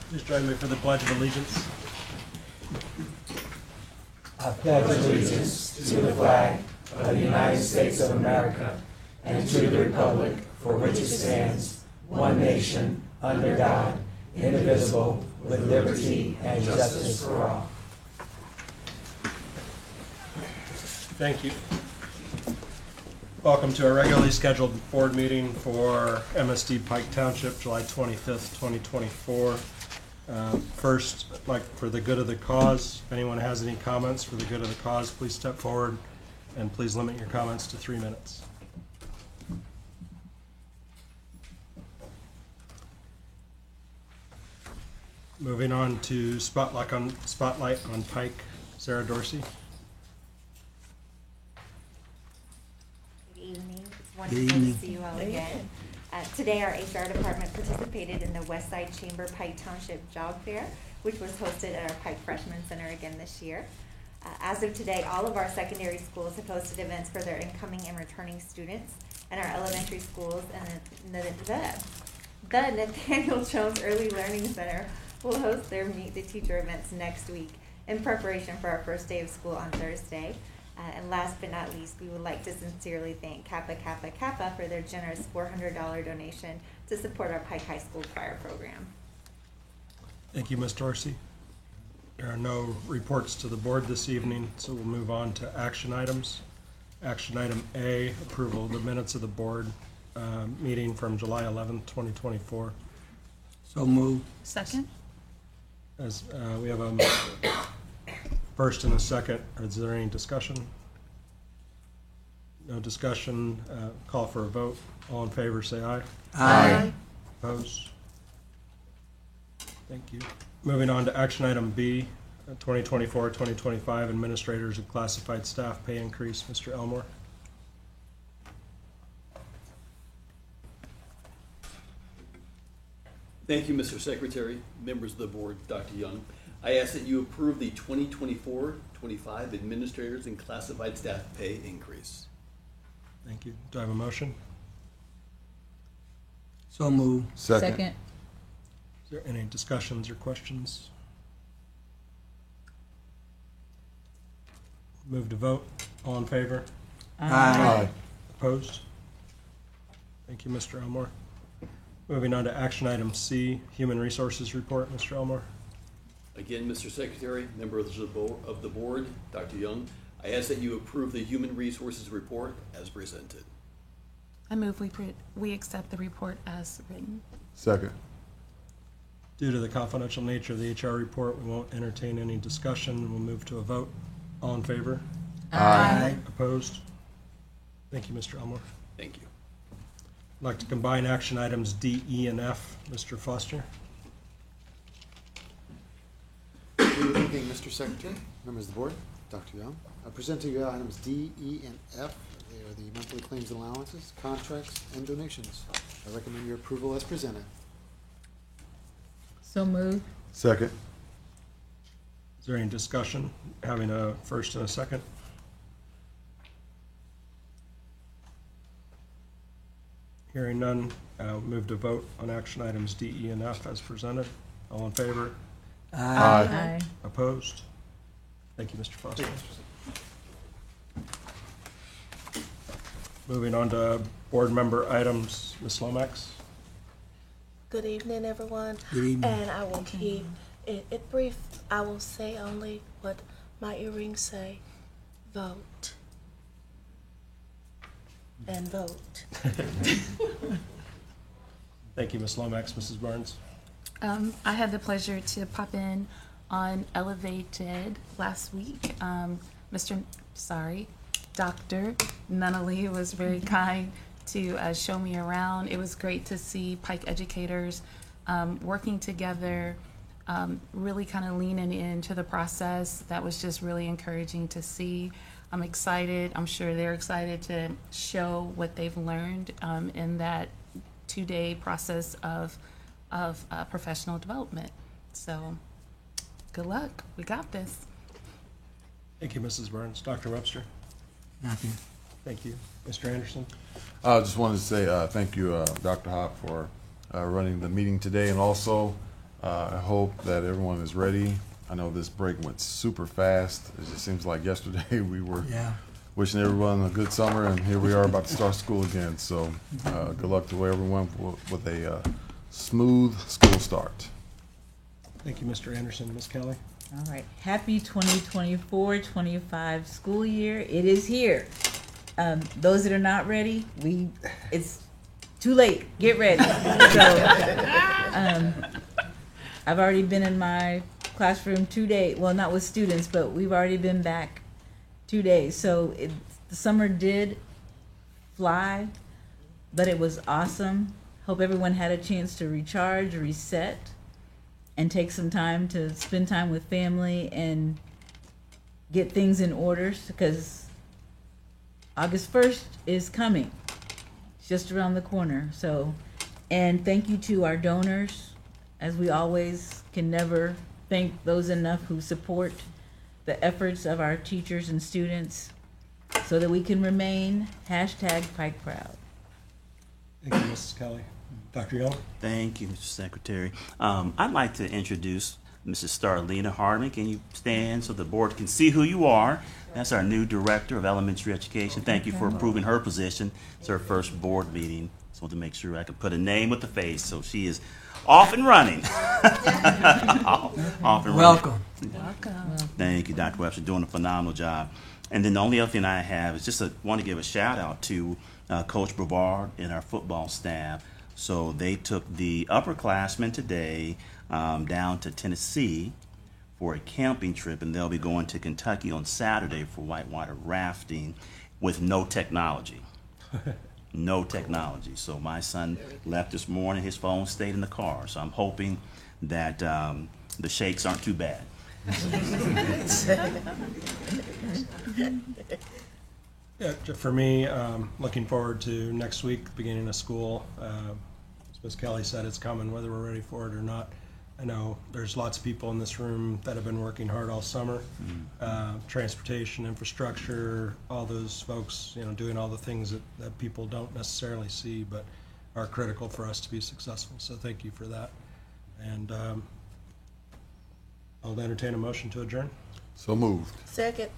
Please join me for the Pledge of Allegiance. I pledge allegiance to the flag of the United States of America and to the republic for which it stands, one nation, under God, indivisible, with liberty and justice for all. Thank you. Welcome to our regularly scheduled board meeting for MSD Pike Township, July 25th, 2024. First, like for the good of the cause, if anyone has any comments for the good of the cause, please step forward and please limit your comments to 3 minutes. Moving on to Spotlight on Pike, Sarah Dorsey. Good evening. It's wonderful to see you all again. Today, our HR department participated in the Westside Chamber Pike Township Job Fair, which was hosted at our Pike Freshman Center again this year. As of today, all of our secondary schools have hosted events for their incoming and returning students, and our elementary schools and the Nathaniel Jones Early Learning Center will host their Meet the Teacher events next week in preparation for our first day of school on Thursday. And last but not least, we would like to sincerely thank Kappa Kappa Kappa for their generous $400 donation to support our Pike High School choir program. Thank you, Ms. Dorsey. There are no reports to the board this evening, so we'll move on to action items. Action item A, approval of the minutes of the board meeting from July 11th, 2024. So moved. Second. As we have a first and a second, is there any discussion? No discussion. Call for a vote. All in favor, say aye. Aye. Opposed? Thank you. Moving on to action item B, 2024-2025 administrators and classified staff pay increase. Mr. Elmore. Thank you, Mr. Secretary, members of the board, Dr. Young. I ask that you approve the 2024-25 administrators and classified staff pay increase. Thank you. Do I have a motion? So moved. Second. Is there any discussions or questions? Move to vote. All in favor? Aye. Opposed? Thank you, Mr. Elmore. Moving on to action item C, Human Resources Report. Mr. Elmore. Again, Mr. Secretary, members of the board, Dr. Young, I ask that you approve the Human Resources Report as presented. I move we accept the report as written. Second. Due to the confidential nature of the HR report, we won't entertain any discussion. We'll move to a vote. All in favor? Aye. Opposed? Thank you, Mr. Elmore. Thank you. I'd like to combine action items D, E, and F. Mr. Foster. Good evening, Mr. Secretary, members of the board, Dr. Young. I present to you items D, E, and F. They are the monthly claims and allowances, contracts, and donations. I recommend your approval as presented. So moved. Second. Is there any discussion? Having a first and a second. Hearing none, move to vote on action items D, E, and F as presented. All in favor? Aye. Opposed? Thank you, Mr. Foster. Moving on to board member items, Ms. Lomax. Good evening, everyone. Good evening. And I will keep it brief. I will say only what my earrings say. Vote. And vote. Thank you, Ms. Lomax. Mrs. Barnes. I had the pleasure to pop in on Elevated last week. Dr. Nunnally was very kind to show me around. It was great to see Pike educators working together, really kind of leaning into the process. That was just really encouraging to see. I'm excited. I'm sure they're excited to show what they've learned in that 2-day process of professional development. So good luck. We got this. Thank you, Mrs. Burns. Dr. Webster. Nothing. Thank you. Mr. Anderson. I just wanted to say thank you, Dr. Hop, for running the meeting today, and also I hope that everyone is ready. I know this break went super fast. It just seems like yesterday we were wishing everyone a good summer, and here we are about to start school again. So good luck to everyone with a smooth school start. Thank you, Mr. Anderson. Ms. Kelly? All right. Happy 2024-25 school year. It is here. Those that are not ready, it's too late. Get ready. So, I've already been in my classroom 2 days. Well, not with students, but we've already been back 2 days. So the summer did fly, but it was awesome. Hope everyone had a chance to recharge, reset, and take some time to spend time with family and get things in order, because August 1st is coming. It's just around the corner. So, and thank you to our donors. As we always can never thank those enough who support the efforts of our teachers and students so that we can remain #Pike Proud. Thank you, Mrs. Kelly. Dr. Young? Thank you, Mr. Secretary. I'd like to introduce Mrs. Starlina Hardman. Can you stand so the board can see who you are? That's our new Director of Elementary Education. Thank you for approving her position. It's her first board meeting. Just want to make sure I could put a name with the face, so she is off and running. Off and Welcome. Welcome. Thank you, Dr. Webster, doing a phenomenal job. And then the only other thing I have is just want to give a shout out to Coach Brevard and our football staff. So they took the upperclassmen today down to Tennessee for a camping trip, and they'll be going to Kentucky on Saturday for whitewater rafting with no technology. No technology. So my son left this morning, his phone stayed in the car. So I'm hoping that the shakes aren't too bad. Yeah, for me, looking forward to next week, beginning of school. As Ms. Kelly said, it's coming whether we're ready for it or not. I know there's lots of people in this room that have been working hard all summer. Transportation, infrastructure, all those folks, doing all the things that people don't necessarily see but are critical for us to be successful. So thank you for that. And I'll entertain a motion to adjourn. So moved. Second.